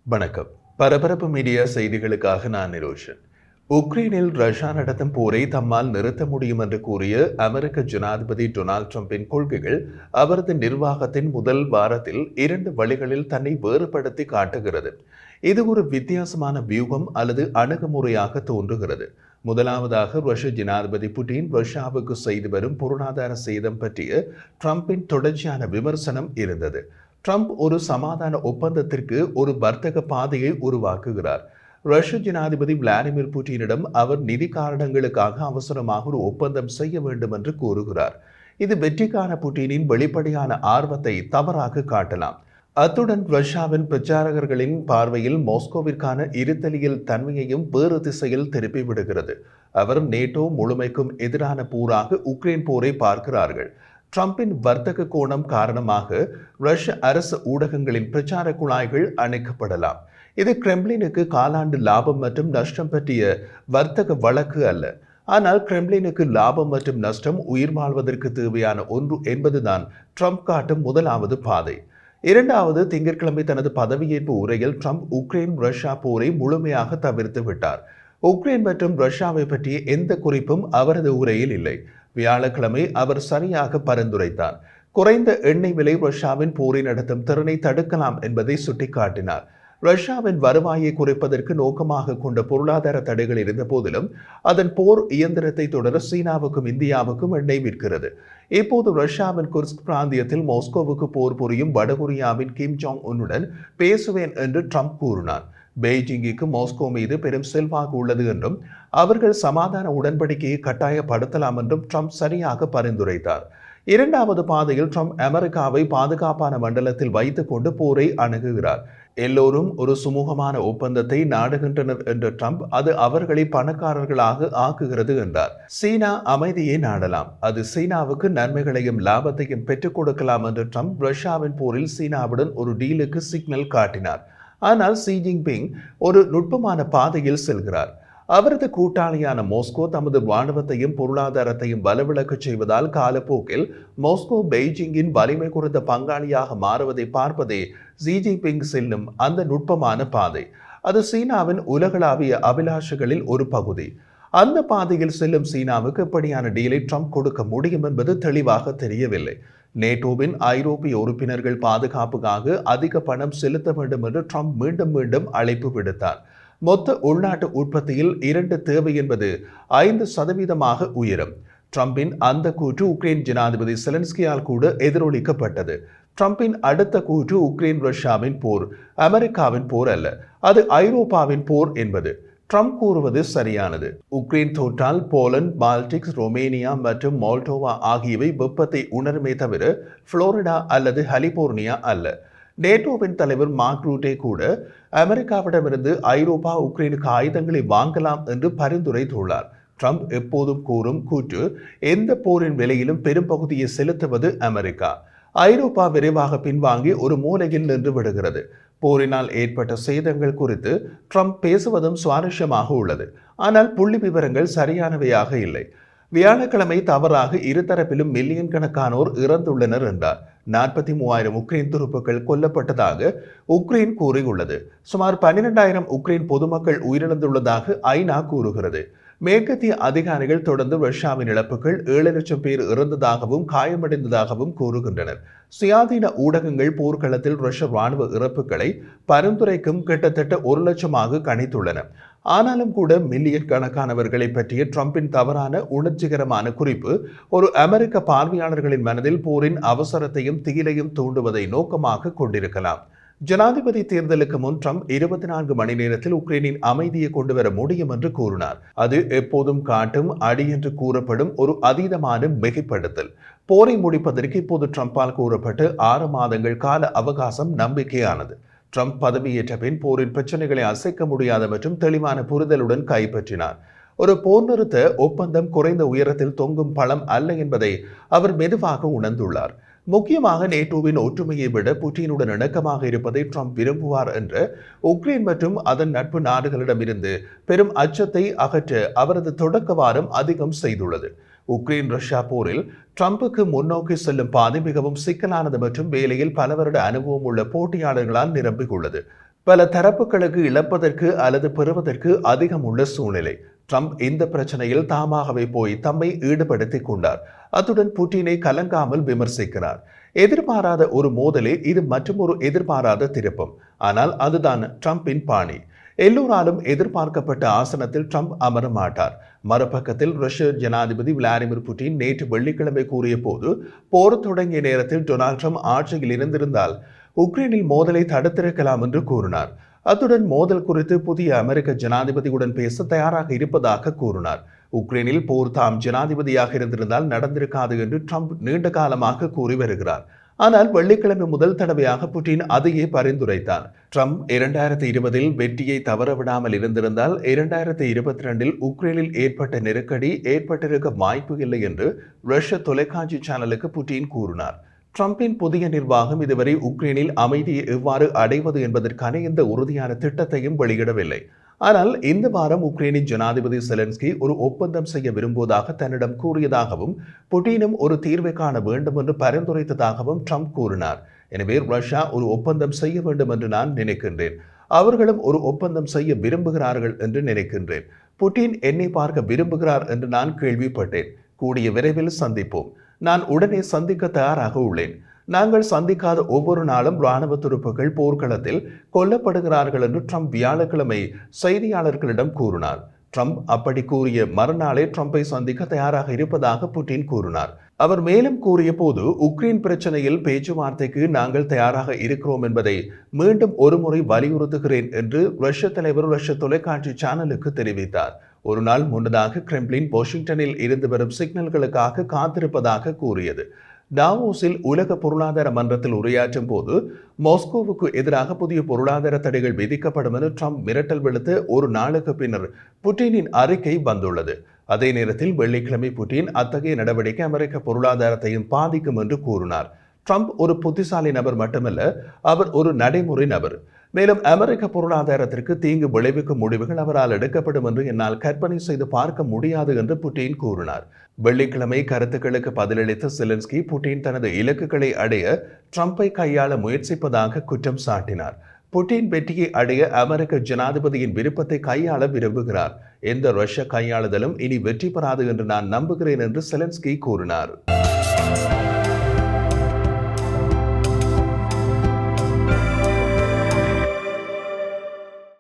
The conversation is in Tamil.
வணக்கம். பரபரப்பு மீடியா செய்திகளுக்காக நான் நிரோஷன். உக்ரைனில் ரஷ்யா நடத்தும் போரை தம்மால் நிறுத்த முடியும் என்று கூறிய அமெரிக்க ஜனாதிபதி டொனால்ட் ட்ரம்பின் கொள்கைகள் அவரது நிர்வாகத்தின் முதல் வாரத்தில் 2 வழிகளில் தன்னை வேறுபடுத்தி காட்டுகிறது. இது ஒரு வித்தியாசமான வியூகம் அல்லது அணுகுமுறையாக தோன்றுகிறது. முதலாவதாக, ரஷ்ய ஜனாதிபதி புட்டின் ரஷ்யாவுக்கு செய்து வரும் பொருளாதார சேதம் பற்றிய ட்ரம்பின் தொடர்ச்சியான விமர்சனம் இருந்தது. ட்ரம்ப் ஒரு சமாதான ஒப்பந்தத்திற்கு ஒரு வர்த்தக பாதையை உருவாக்குகிறார். ரஷ்ய ஜனாதிபதி விளாடிமிர் புட்டினிடம் அவர் நிதி காரணங்களுக்காக அவசரமாக ஒரு ஒப்பந்தம் செய்ய வேண்டும் என்று கூறுகிறார். இது வெற்றிக்கான புட்டினின் வெளிப்படையான ஆர்வத்தை தவறாக காட்டலாம். அத்துடன் ரஷ்யாவின் பிரச்சாரகர்களின் பார்வையில் மாஸ்கோவிற்கான இருத்தலியல் தன்மையையும் வேறு திசையில் திருப்பிவிடுகிறது. அவர் நேட்டோ முழுமைக்கும் எதிரான போராக உக்ரைன் போரை பார்க்கிறார்கள். ட்ரம்பின் வர்த்தக கோணம் காரணமாக ரஷ்ய அரசு ஊடகங்களின் பிரச்சார குழாய்கள் அணைக்கப்படலாம். இது கிரெம்ளினுக்கு காலாண்டு லாபம் மற்றும் நஷ்டம் பற்றிய வர்த்தக வழக்கு அல்ல. ஆனால் கிரெம்ளினுக்கு லாபம் மற்றும் நஷ்டம் உயிர் வாழ்வதற்கு தேவையான ஒன்று என்பதுதான் ட்ரம்ப் காட்டும் முதலாவது பாதை. இரண்டாவது, திங்கட்கிழமை தனது பதவியேற்பு உரையில் ட்ரம்ப் உக்ரைன் ரஷ்யா போரை முழுமையாக தவிர்த்து விட்டார். உக்ரைன் மற்றும் ரஷ்யாவை பற்றிய எந்த குறிப்பும் அவரது உரையில் இல்லை. வியாழக்கிழமை அவர் சரியாக பரிந்துரைத்தார். குறைந்த எண்ணெய் விலை ரஷ்யாவின் போரை நடத்தும் திறனை தடுக்கலாம் என்பதை சுட்டிக்காட்டினார். ரஷ்யாவின் வருவாயை குறைப்பதற்கு நோக்கமாக கொண்ட பொருளாதார தடைகள் இருந்த போதிலும் அதன் போர் இயந்திரத்தை தொடர சீனாவுக்கும் இந்தியாவுக்கும் எண்ணெய் விற்கிறது. இப்போது ரஷ்யாவின் குர்ஸ்க் பிராந்தியத்தில் மாஸ்கோவுக்கு போர் புரியும் வடகொரியாவின் கிம் ஜாங் உன்னுடன் பேசுவேன் என்று ட்ரம்ப் கூறினார். பெய்ஜிங்கிற்கு மாஸ்கோ மீது பெரும் செல்வாக்கு உள்ளது என்றும் அவர்கள் சமாதான உடன்படிக்கையை கட்டாயப்படுத்தலாம் என்றும் ட்ரம்ப் சரியாக பரிந்துரைத்தார். இரண்டாவது பாதையில் ட்ரம்ப் அமெரிக்காவை பாதுகாப்பான மண்டலத்தில் வைத்துக் கொண்டு போரை அணுகுகிறார். எல்லோரும் ஒரு சுமூகமான ஒப்பந்தத்தை நாடுகின்றனர் என்ற ட்ரம்ப் அது அவர்களை பணக்காரர்களாக ஆக்குகிறது என்றார். சீனா அமைதியை நாடலாம், அது சீனாவுக்கு நன்மைகளையும் லாபத்தையும் பெற்றுக் கொடுக்கலாம் என்று ட்ரம்ப் ரஷ்யாவின் போரில் சீனாவுடன் ஒரு டீலுக்கு சிக்னல் காட்டினார். ஆனால் ஷி ஜின்பிங் ஒரு நுட்பமான பாதையில் செல்கிறார். அவரது கூட்டாளியான மாஸ்கோ தமது இராணுவத்தையும் பொருளாதாரத்தையும் வலுவிழக்கச் செய்வதால் காலப்போக்கில் மாஸ்கோ பெய்ஜிங்கின் வலிமை குறைந்த பங்காளியாக மாறுவதை பார்ப்பதே ஷி ஜின்பிங் செல்லும் அந்த நுட்பமான பாதை. அது சீனாவின் உலகளாவிய அபிலாஷைகளில் ஒரு பகுதி. அந்த பாதையில் செல்லும் சீனாவுக்கு எப்படியான டீலை ட்ரம்ப் கொடுக்க முடியும் என்பது தெளிவாக தெரியவில்லை. நேட்டோவின் ஐரோப்பிய உறுப்பினர்கள் பாதுகாப்புக்காக அதிக பணம் செலுத்த வேண்டும் என்று ட்ரம்ப் மீண்டும் மீண்டும் அழைப்பு விடுத்தார். மொத்த உள்நாட்டு உற்பத்தியில் 2 தேவை என்பது 5% உயரும். ட்ரம்பின் அந்த கூற்று உக்ரைன் ஜனாதிபதி செலன்ஸ்கியால் கூட எதிரொலிக்கப்பட்டது. ட்ரம்பின் அடுத்த கூற்று உக்ரைன் ரஷ்யாவின் போர் அமெரிக்காவின் போர் அல்ல, அது ஐரோப்பாவின் போர் என்பது. ட்ரம்ப் கூறுவது சரியானது. உக்ரைன் தோற்றால் போலந்து, பால்டிக்ஸ், ரொமேனியா மற்றும் மால்டோவா ஆகியவை வெப்பத்தை உணருமே தவிர புளோரிடா அல்லது கலிபோர்னியா அல்ல. நேட்டோவின் தலைவர் மார்க் ரூட்டே கூட அமெரிக்காவிடமிருந்து ஐரோப்பா உக்ரைனுக்கு ஆயுதங்களை வாங்கலாம் என்று பரிந்துரைத்துள்ளார். ட்ரம்ப் எப்போதும் கூறும் கூற்று, எந்த போரின் விலையிலும் பெரும்பகுதியை செலுத்துவது அமெரிக்கா. ஐரோப்பா விரைவாக பின்வாங்கி ஒரு மூலையில் நின்று விடுகிறது. போரினால் ஏற்பட்ட சேதங்கள் குறித்து ட்ரம்ப் பேசுவதும் சுவாரஸ்யமாக உள்ளது. ஆனால் புள்ளி விவரங்கள் சரியானவையாக இல்லை. வியாழக்கிழமை தவறாக இருதரப்பிலும் மில்லியன் கணக்கானோர் இறந்துள்ளனர் என்றார். 43,000 உக்ரைன் துருப்புக்கள் கொல்லப்பட்டதாக உக்ரைன் கூறியுள்ளது. சுமார் 12,000 உக்ரைன் பொதுமக்கள் உயிரிழந்துள்ளதாக ஐநா கூறுகிறது. மேற்கத்திய அதிகாரிகள் தொடர்ந்து ரஷ்யாவின் இழப்புகள் 7 லட்சம் பேர் இறந்ததாகவும் காயமடைந்ததாகவும் கூறுகின்றனர். சுயாதீன ஊடகங்கள் போர்க்களத்தில் ரஷ்ய ராணுவ இறப்புகளை பரிந்துரைக்கும் கிட்டத்தட்ட 1 லட்சமாக கணித்துள்ளன. ஆனாலும் கூட மில்லியன் கணக்கானவர்களை பற்றிய ட்ரம்பின் தவறான உணர்ச்சிகரமான குறிப்பு ஒரு அமெரிக்க பார்வையாளர்களின் மனதில் போரின் அவசரத்தையும் திகிலையும் தூண்டுவதை நோக்கமாக கொண்டிருக்கலாம். ஜனாதிபதி தேர்தலுக்கு முன் ட்ரம்ப் 24 மணி நேரத்தில் உக்ரைனின் அமைதியை கொண்டுவர முடியும் என்று கூறினார். அது எப்போதும் காட்டும் அடி என்று கூறப்படும் ஒரு அதீதமான மிகைப்படுத்தல். போரை முடிப்பதற்கு இப்போது ட்ரம்பால் கூறப்பட்டு 6 மாதங்கள் கால அவகாசம் நம்பிக்கையானது. ட்ரம்ப் பதவியேற்ற பின் போரின் பிரச்சனைகளை அசைக்க முடியாத மற்றும் தெளிவான புரிதலுடன் கைப்பற்றினார். ஒரு போர் நிறுத்த ஒப்பந்தம் குறைந்த உயரத்தில் தொங்கும் பழம் அல்ல என்பதை அவர் மெதுவாக உணர்ந்துள்ளார். முக்கியமாக நேட்டோவின் ஒற்றுமையை விட புட்டினுடன் இணக்கமாக இருப்பதை ட்ரம்ப் விரும்புவார் என்ற உக்ரைன் மற்றும் அதன் நட்பு நாடுகளிடமிருந்து பெரும் அச்சத்தை அகற்ற அவரது தொடக்க வாரம் அதிகம் செய்துள்ளது. உக்ரைன் ரஷ்யா போரில் ட்ரம்புக்கு முன்னோக்கி செல்லும் பாதை மிகவும் சிக்கலானது மற்றும் வேலையில் பல வருட அனுபவம் உள்ள போட்டியாளர்களால் நிரம்பியுள்ளது. பல தரப்புகளுக்கு இழப்பதற்கு அல்லது பெறுவதற்கு அதிகம் உள்ள சூழ்நிலை. ட்ரம்ப் இந்த பிரச்சனையில் தாமாகவே போய் தம்மை ஈடுபடுத்திக் கொண்டார். அத்துடன் புட்டினை கலங்காமல் விமர்சிக்கிறார். எதிர்பாராத ஒரு மோதலே இது மற்றும் ஒரு எதிர்பாராத திருப்பம். ஆனால் அதுதான் ட்ரம்பின் பாணி. எல்லோராலும் எதிர்பார்க்கப்பட்ட ஆசனத்தில் ட்ரம்ப் அமர மாட்டார். மறுபக்கத்தில் ரஷ்ய ஜனாதிபதி விளாடிமிர் புட்டின் நேற்று வெள்ளிக்கிழமை கூறிய போது, போர் தொடங்கிய நேரத்தில் டொனால்ட் ட்ரம்ப் ஆட்சியில் இருந்திருந்தால் உக்ரைனில் மோதலை தடுத்திருக்கலாம் என்று கூறினார். அத்துடன் மோதல் குறித்து புதிய அமெரிக்க ஜனாதிபதியுடன் பேச தயாராக இருப்பதாக கூறினார். உக்ரைனில் போர் தாம் ஜனாதிபதியாக இருந்திருந்தால் நடந்திருக்காது என்று ட்ரம்ப் நீண்ட காலமாக கூறி வருகிறார். ஆனால் வெள்ளிக்கிழமை முதல் தடவையாக புட்டின் அதையே பரிந்துரைத்தார். ட்ரம்ப் 2020 வெற்றியை தவறவிடாமல் இருந்திருந்தால் 2022 உக்ரைனில் ஏற்பட்ட நெருக்கடி ஏற்பட்டிருக்க வாய்ப்பு இல்லை என்று ரஷ்ய தொலைக்காட்சி சேனலுக்கு புட்டின் கூறினார். ட்ரம்பின் புதிய நிர்வாகம் இதுவரை உக்ரைனில் அமைதியை எவ்வாறு அடைவது என்பதற்கான எந்த உறுதியான திட்டத்தையும் வெளியிடவில்லை. ஆனால் இந்த வாரம் உக்ரைனின் ஜனாதிபதி செலன்ஸ்கி ஒரு ஒப்பந்தம் செய்ய விரும்புவதாக தன்னிடம் கூறியதாகவும் புட்டினும் ஒரு தீர்வை காண வேண்டும் என்று பரிந்துரைத்ததாகவும் ட்ரம்ப் கூறினார். எனவே ரஷ்யா ஒரு ஒப்பந்தம் செய்ய வேண்டும் என்று நான் நினைக்கின்றேன். அவர்களும் ஒரு ஒப்பந்தம் செய்ய விரும்புகிறார்கள் என்று நினைக்கின்றேன். புட்டின் என்னை பார்க்க விரும்புகிறார் என்று நான் கேள்விப்பட்டேன். கூடிய விரைவில் சந்திப்போம். நான் உடனே சந்திக்க தயாராக உள்ளேன். நாங்கள் சந்திக்காத ஒவ்வொரு நாளும் இராணுவ துருப்புகள் போர்க்களத்தில் கொல்லப்படுகிறார்கள் என்று ட்ரம்ப் வியாழக்கிழமை செய்தியாளர்களிடம் கூறினார். ட்ரம்ப் அப்படி கூறிய மறுநாளே ட்ரம்பை சந்திக்க தயாராக இருப்பதாக புட்டின் கூறினார். அவர் மேலும் கூறிய போது, உக்ரைன் பிரச்சனையில் பேச்சுவார்த்தைக்கு நாங்கள் தயாராக இருக்கிறோம் என்பதை மீண்டும் ஒருமுறை வலியுறுத்துகிறேன் என்று ரஷ்ய தலைவர் ரஷ்ய தொலைக்காட்சி சேனலுக்கு தெரிவித்தார். ஒரு நாள் முன்னதாக கிரெம்ளின் வாஷிங்டனில் இருந்து வரும் சிக்னல்களுக்காக காத்திருப்பதாக கூறியது. டாவோஸில் உலக பொருளாதார மன்றத்தில் உரையாற்றும் போது மாஸ்கோவுக்கு எதிராக புதிய பொருளாதார தடைகள் விதிக்கப்படும் என ட்ரம்ப் மிரட்டல் விடுத்து ஒரு நாளுக்கு பின்னர் புட்டினின் அறிக்கை வந்துள்ளது. அதே நேரத்தில் வெள்ளிக்கிழமை புட்டின் அத்தகைய நடவடிக்கை அமெரிக்க பொருளாதாரத்தையும் பாதிக்கும் என்று கூறினார். ட்ரம்ப் ஒரு புத்திசாலி நபர் மட்டுமல்ல, அவர் ஒரு நடைமுறை நபர். மேலும் அமெரிக்க பொருளாதாரத்திற்கு தீங்கு விளைவிக்கும் முடிவுகள் அவரால் எடுக்கப்படும் என்று என்னால் கற்பனை செய்து பார்க்க முடியாது என்று புட்டின் கூறினார். வெள்ளிக்கிழமை கருத்துக்களுக்கு பதிலளித்த செலன்ஸ்கி, புட்டின் தனது இலக்குகளை அடைய ட்ரம்பை கையாள முயற்சிப்பதாக குற்றம் சாட்டினார். புட்டின் வெற்றியை அடைய அமெரிக்க ஜனாதிபதியின் விருப்பத்தை கையாள விரும்புகிறார். எந்த ரஷ்ய கையாளுதலும் இனி வெற்றி பெறாது என்று நான் நம்புகிறேன் என்று செலன்ஸ்கி கூறினார்.